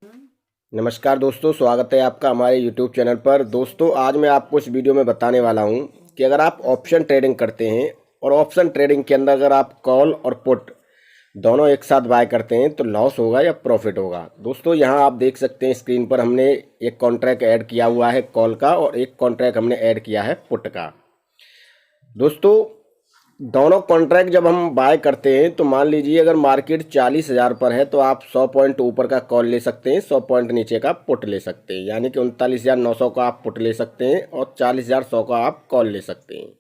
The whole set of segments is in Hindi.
नमस्कार दोस्तों, स्वागत है आपका हमारे YouTube चैनल पर। दोस्तों, आज मैं आपको इस वीडियो में बताने वाला हूं कि अगर आप ऑप्शन ट्रेडिंग करते हैं और ऑप्शन ट्रेडिंग के अंदर अगर आप कॉल और पुट दोनों एक साथ बाय करते हैं तो लॉस होगा या प्रॉफिट होगा। दोस्तों, यहां आप देख सकते हैं स्क्रीन पर हमने एक कॉन्ट्रैक्ट ऐड किया हुआ है कॉल का और एक कॉन्ट्रैक्ट हमने ऐड किया है पुट का। दोस्तों, दोनों कॉन्ट्रैक्ट जब हम बाय करते हैं तो मान लीजिए अगर मार्केट 40,000 पर है तो आप 100 पॉइंट ऊपर का कॉल ले सकते हैं, 100 पॉइंट नीचे का पुट ले सकते हैं, यानी कि 39,900 का आप पुट ले सकते हैं और 40,100 का आप कॉल ले सकते हैं।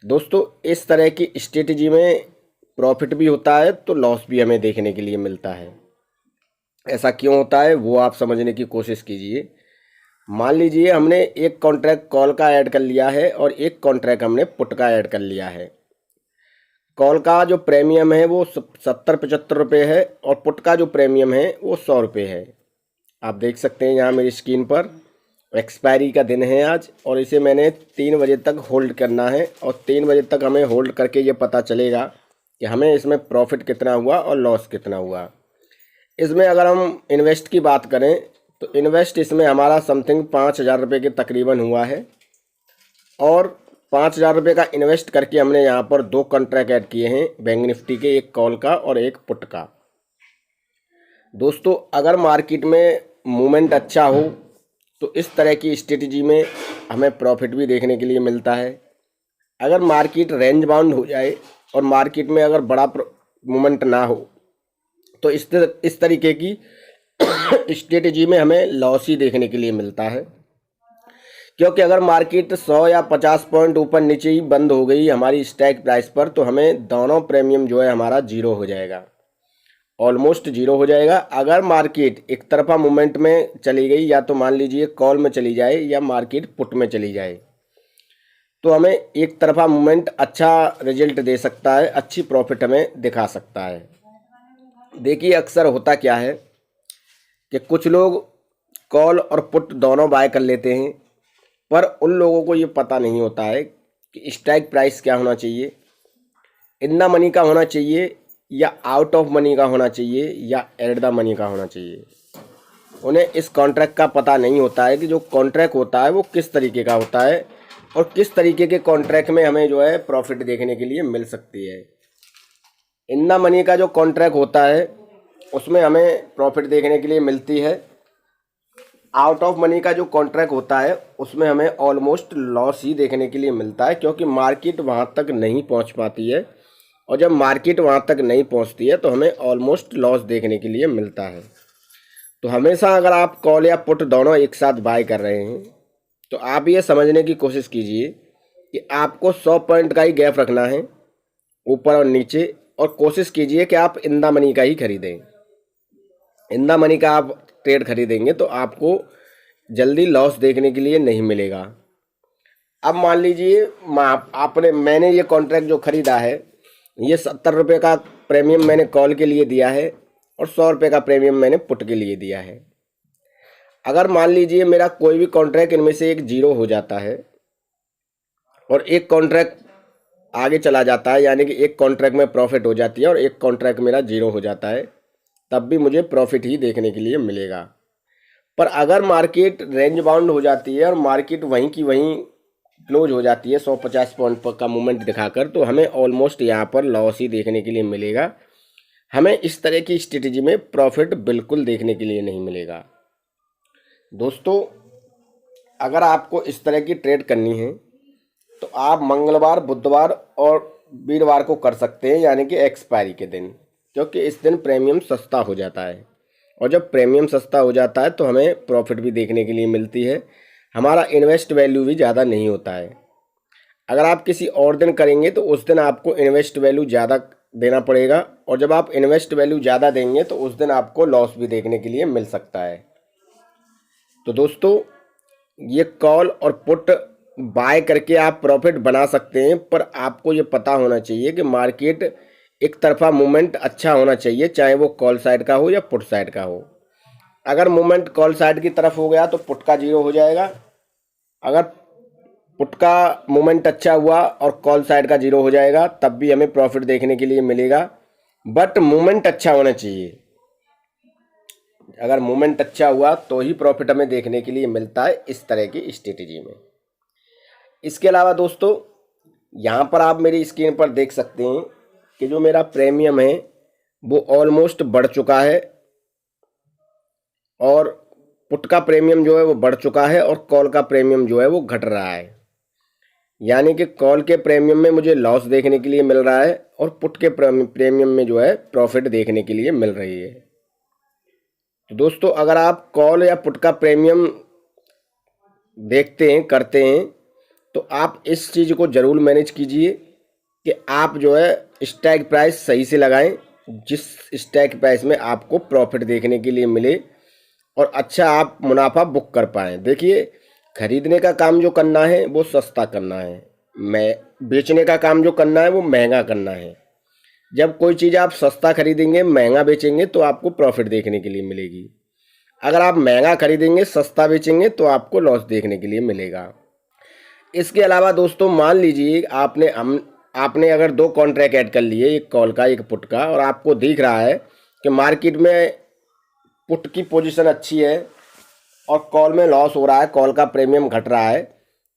दोस्तों, इस तरह की स्ट्रेटजी में प्रॉफिट भी होता है तो लॉस भी हमें देखने के लिए मिलता है। ऐसा क्यों होता है वो आप समझने की कोशिश कीजिए। मान लीजिए हमने एक कॉन्ट्रैक्ट कॉल का ऐड कर लिया है और एक कॉन्ट्रैक्ट हमने पुट का ऐड कर लिया है। कॉल का जो प्रीमियम है वो 70-75 रुपये है और पुट का जो प्रीमियम है वो 100 रुपये है। आप देख सकते हैं यहाँ मेरी स्क्रीन पर एक्सपायरी का दिन है आज और इसे मैंने 3 बजे तक होल्ड करना है और 3 बजे तक हमें होल्ड करके ये पता चलेगा कि हमें इसमें प्रॉफिट कितना हुआ और लॉस कितना हुआ। इसमें अगर हम इन्वेस्ट की बात करें तो इन्वेस्ट इसमें हमारा समथिंग 5,000 रुपये के तकरीबन हुआ है और 5,000 रुपये का इन्वेस्ट करके हमने यहाँ पर 2 कॉन्ट्रैक्ट ऐड किए हैं बैंक निफ्टी के, एक कॉल का और एक पुट का। दोस्तों, अगर मार्केट में मूवमेंट अच्छा हो तो इस तरह की स्ट्रेटजी में हमें प्रॉफिट भी देखने के लिए मिलता है। अगर मार्केट रेंज बाउंड हो जाए और मार्केट में अगर बड़ा मूवमेंट ना हो तो इस तरीके की स्ट्रेटजी में हमें लॉस ही देखने के लिए मिलता है, क्योंकि अगर मार्केट 100 या 50 पॉइंट ऊपर नीचे ही बंद हो गई हमारी स्ट्राइक प्राइस पर तो हमें दोनों प्रीमियम जो है हमारा जीरो हो जाएगा, ऑलमोस्ट जीरो हो जाएगा। अगर मार्केट एक तरफा मूवमेंट में चली गई, या तो मान लीजिए कॉल में चली जाए या मार्केट पुट में चली जाए, तो हमें एक तरफा मूवमेंट अच्छा रिजल्ट दे सकता है, अच्छी प्रॉफिट हमें दिखा सकता है। देखिए, अक्सर होता क्या है कि कुछ लोग कॉल और पुट दोनों बाय कर लेते हैं, पर उन लोगों को ये पता नहीं होता है कि स्ट्राइक प्राइस क्या होना चाहिए, इन द मनी का होना चाहिए या आउट ऑफ मनी का होना चाहिए या एट द मनी का होना चाहिए। उन्हें इस कॉन्ट्रैक्ट का पता नहीं होता है कि जो कॉन्ट्रैक्ट होता है वो किस तरीके का होता है और किस तरीके के कॉन्ट्रैक्ट में हमें जो है प्रॉफिट देखने के लिए मिल सकती है। इन द मनी का जो कॉन्ट्रैक्ट होता है उसमें हमें प्रॉफिट देखने के लिए मिलती है। आउट ऑफ मनी का जो कॉन्ट्रैक्ट होता है उसमें हमें ऑलमोस्ट लॉस ही देखने के लिए मिलता है, क्योंकि मार्केट वहाँ तक नहीं पहुँच पाती है और जब मार्केट वहाँ तक नहीं पहुँचती है तो हमें ऑलमोस्ट लॉस देखने के लिए मिलता है। तो हमेशा अगर आप कॉल या पुट दोनों एक साथ बाय कर रहे हैं तो आप ये समझने की कोशिश कीजिए कि आपको 100 पॉइंट का ही गैप रखना है ऊपर और नीचे, और कोशिश कीजिए कि आप इन द मनी का ही खरीदें। इन द मनी का आप ट्रेड खरीदेंगे तो आपको जल्दी लॉस देखने के लिए नहीं मिलेगा। अब मान लीजिए मैंने ये कॉन्ट्रैक्ट जो खरीदा है ये 70 रुपये का प्रीमियम मैंने कॉल के लिए दिया है और 100 रुपये का प्रीमियम मैंने पुट के लिए दिया है। अगर मान लीजिए मेरा कोई भी कॉन्ट्रैक्ट इनमें से एक जीरो हो जाता है और एक कॉन्ट्रैक्ट आगे चला जाता है, यानी कि एक कॉन्ट्रैक्ट में प्रॉफिट हो जाती है और एक कॉन्ट्रैक्ट मेरा जीरो हो जाता है, तब भी मुझे प्रॉफिट ही देखने के लिए मिलेगा। पर अगर मार्केट रेंज बाउंड हो जाती है और मार्केट वहीं की वहीं क्लोज हो जाती है 150 पॉइंट का मूवमेंट दिखाकर, तो हमें ऑलमोस्ट यहाँ पर लॉस ही देखने के लिए मिलेगा। हमें इस तरह की स्ट्रेटजी में प्रॉफिट बिल्कुल देखने के लिए नहीं मिलेगा। दोस्तों, अगर आपको इस तरह की ट्रेड करनी है तो आप मंगलवार, बुधवार और वीरवार को कर सकते हैं, यानी कि एक्सपायरी के दिन, क्योंकि इस दिन प्रीमियम सस्ता हो जाता है और जब प्रीमियम सस्ता हो जाता है तो हमें प्रॉफिट भी देखने के लिए मिलती है, हमारा इन्वेस्ट वैल्यू भी ज़्यादा नहीं होता है। अगर आप किसी और दिन करेंगे तो उस दिन आपको इन्वेस्ट वैल्यू ज़्यादा देना पड़ेगा और जब आप इन्वेस्ट वैल्यू ज़्यादा देंगे तो उस दिन आपको लॉस भी देखने के लिए मिल सकता है। तो दोस्तों, ये कॉल और पुट बाय करके आप प्रॉफिट बना सकते हैं, पर आपको ये पता होना चाहिए कि मार्केट एक तरफा मूवमेंट अच्छा होना चाहिए, चाहे वो कॉल साइड का हो या पुट साइड का हो। अगर मूवमेंट कॉल साइड की तरफ हो गया तो पुट का जीरो हो जाएगा, अगर पुट का मूवमेंट अच्छा हुआ और कॉल साइड का जीरो हो जाएगा तब भी हमें प्रॉफिट देखने के लिए मिलेगा, बट मूवमेंट अच्छा होना चाहिए। अगर मूवमेंट अच्छा हुआ तो ही प्रॉफिट हमें देखने के लिए मिलता है इस तरह की स्ट्रेटजी में। इसके अलावा दोस्तों यहाँ पर आप मेरी स्क्रीन पर देख सकते हैं कि जो मेरा प्रीमियम है वो ऑलमोस्ट बढ़ चुका है और पुट का प्रीमियम जो है वो बढ़ चुका है और कॉल का प्रीमियम जो है वो घट रहा है। यानी कि कॉल के प्रीमियम में मुझे लॉस देखने के लिए मिल रहा है और पुट के प्रीमियम में जो है प्रॉफिट देखने के लिए मिल रही है। तो दोस्तों अगर आप कॉल या पुट का प्रीमियम देखते हैं करते हैं तो आप इस चीज़ को ज़रूर मैनेज कीजिए कि आप जो है स्ट्राइक प्राइस सही से लगाएं, जिस स्ट्राइक प्राइस में आपको प्रॉफिट देखने के लिए मिले और अच्छा आप मुनाफा बुक कर पाएँ। देखिए खरीदने का काम जो करना है वो सस्ता करना है, बेचने का काम जो करना है वो महंगा करना है। जब कोई चीज़ आप सस्ता खरीदेंगे महंगा बेचेंगे तो आपको प्रॉफिट देखने के लिए मिलेगी। अगर आप महंगा खरीदेंगे सस्ता बेचेंगे तो आपको लॉस देखने के लिए मिलेगा। इसके अलावा दोस्तों मान लीजिए आपने अगर 2 कॉन्ट्रैक्ट ऐड कर लिए, एक कॉल का एक पुट का, और आपको दिख रहा है कि मार्केट में पुट की पोजीशन अच्छी है और कॉल में लॉस हो रहा है, कॉल का प्रीमियम घट रहा है,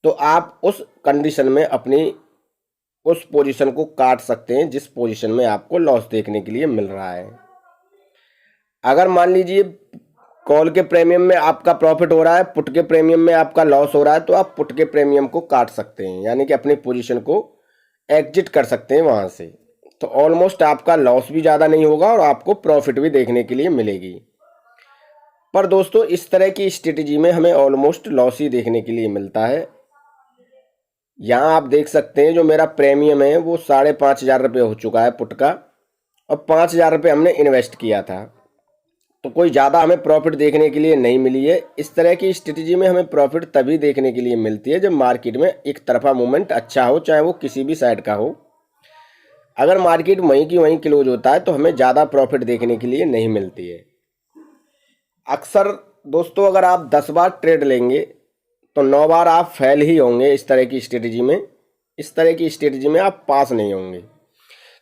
तो आप उस कंडीशन में अपनी उस पोजीशन को काट सकते हैं जिस पोजीशन में आपको लॉस देखने के लिए मिल रहा है। अगर मान लीजिए कॉल के प्रीमियम में आपका प्रॉफिट हो रहा है, पुट के प्रीमियम में आपका लॉस हो रहा है, तो आप पुट के प्रीमियम को काट सकते हैं, यानी कि अपनी पोजीशन को एग्जिट कर सकते हैं वहाँ से। तो ऑलमोस्ट आपका लॉस भी ज़्यादा नहीं होगा और आपको प्रॉफिट भी देखने के लिए मिलेगी। पर दोस्तों इस तरह की स्ट्रेटजी में हमें ऑलमोस्ट लॉस ही देखने के लिए मिलता है। यहाँ आप देख सकते हैं जो मेरा प्रीमियम है वो 5,500 रुपये हो चुका है पुट का, और 5,000 रुपये हमने इन्वेस्ट किया था, तो कोई ज़्यादा हमें प्रॉफिट देखने के लिए नहीं मिली है। इस तरह की स्ट्रेटजी में हमें प्रॉफिट तभी देखने के लिए मिलती है जब मार्केट में एक तरफा मूवमेंट अच्छा हो, चाहे वो किसी भी साइड का हो। अगर मार्केट वहीं की वहीं क्लोज होता है तो हमें ज़्यादा प्रॉफिट देखने के लिए नहीं मिलती है। अक्सर दोस्तों अगर आप 10 बार ट्रेड लेंगे तो 9 बार आप फेल ही होंगे इस तरह की स्ट्रेटजी में। इस तरह की स्ट्रेटजी में आप पास नहीं होंगे,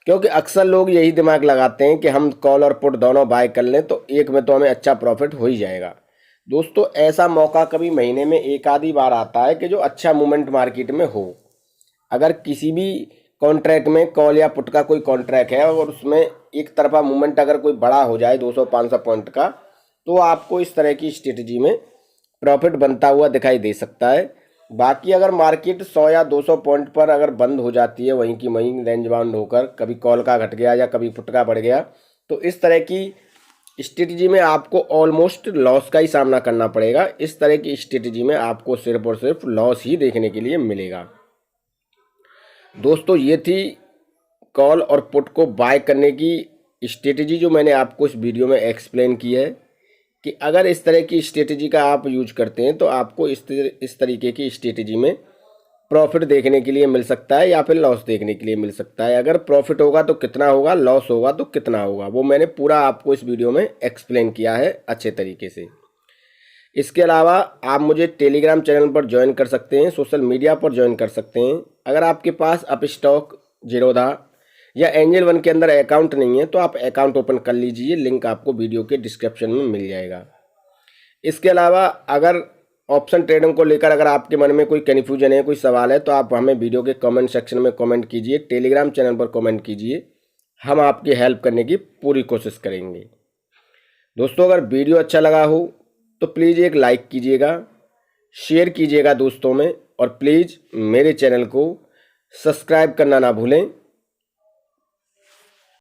क्योंकि अक्सर लोग यही दिमाग लगाते हैं कि हम कॉल और पुट दोनों बाय कर लें तो एक में तो हमें अच्छा प्रॉफिट हो ही जाएगा। दोस्तों ऐसा मौका कभी महीने में एक आधी बार आता है कि जो अच्छा मूवमेंट मार्केट में हो। अगर किसी भी कॉन्ट्रैक्ट में कॉल या पुट का कोई कॉन्ट्रैक्ट है और उसमें एक तरफा मूवमेंट अगर कोई बड़ा हो जाए 200-500 पॉइंट का, तो आपको इस तरह की स्ट्रेटजी में प्रॉफिट बनता हुआ दिखाई दे सकता है। बाकी अगर मार्केट 100 या 200 पॉइंट पर अगर बंद हो जाती है वहीं की वहीं रेंज बाउंड होकर, कभी कॉल का घट गया या कभी पुट का बढ़ गया, तो इस तरह की स्ट्रेटजी में आपको ऑलमोस्ट लॉस का ही सामना करना पड़ेगा। इस तरह की स्ट्रेटजी में आपको सिर्फ और सिर्फ लॉस ही देखने के लिए मिलेगा। दोस्तों ये थी कॉल और पुट को बाय करने की स्ट्रेटजी जो मैंने आपको इस वीडियो में एक्सप्लेन की है कि अगर इस तरह की स्ट्रेटजी का आप यूज करते हैं तो आपको इस तरीके की स्ट्रेटजी में प्रॉफिट देखने के लिए मिल सकता है या फिर लॉस देखने के लिए मिल सकता है। अगर प्रॉफिट होगा तो कितना होगा, लॉस होगा तो कितना होगा, वो मैंने पूरा आपको इस वीडियो में एक्सप्लेन किया है अच्छे तरीके से। इसके अलावा आप मुझे टेलीग्राम चैनल पर ज्वाइन कर सकते हैं, सोशल मीडिया पर ज्वाइन कर सकते हैं। अगर आपके पास अपस्टॉक, जीरोधा या एंजल वन के अंदर अकाउंट नहीं है तो आप अकाउंट ओपन कर लीजिए, लिंक आपको वीडियो के डिस्क्रिप्शन में मिल जाएगा। इसके अलावा अगर ऑप्शन ट्रेडिंग को लेकर अगर आपके मन में कोई कन्फ्यूजन है, कोई सवाल है, तो आप हमें वीडियो के कमेंट सेक्शन में कमेंट कीजिए, टेलीग्राम चैनल पर कमेंट कीजिए, हम आपकी हेल्प करने की पूरी कोशिश करेंगे। दोस्तों अगर वीडियो अच्छा लगा हो तो प्लीज़ एक लाइक कीजिएगा, शेयर कीजिएगा दोस्तों में, और प्लीज़ मेरे चैनल को सब्सक्राइब करना ना भूलें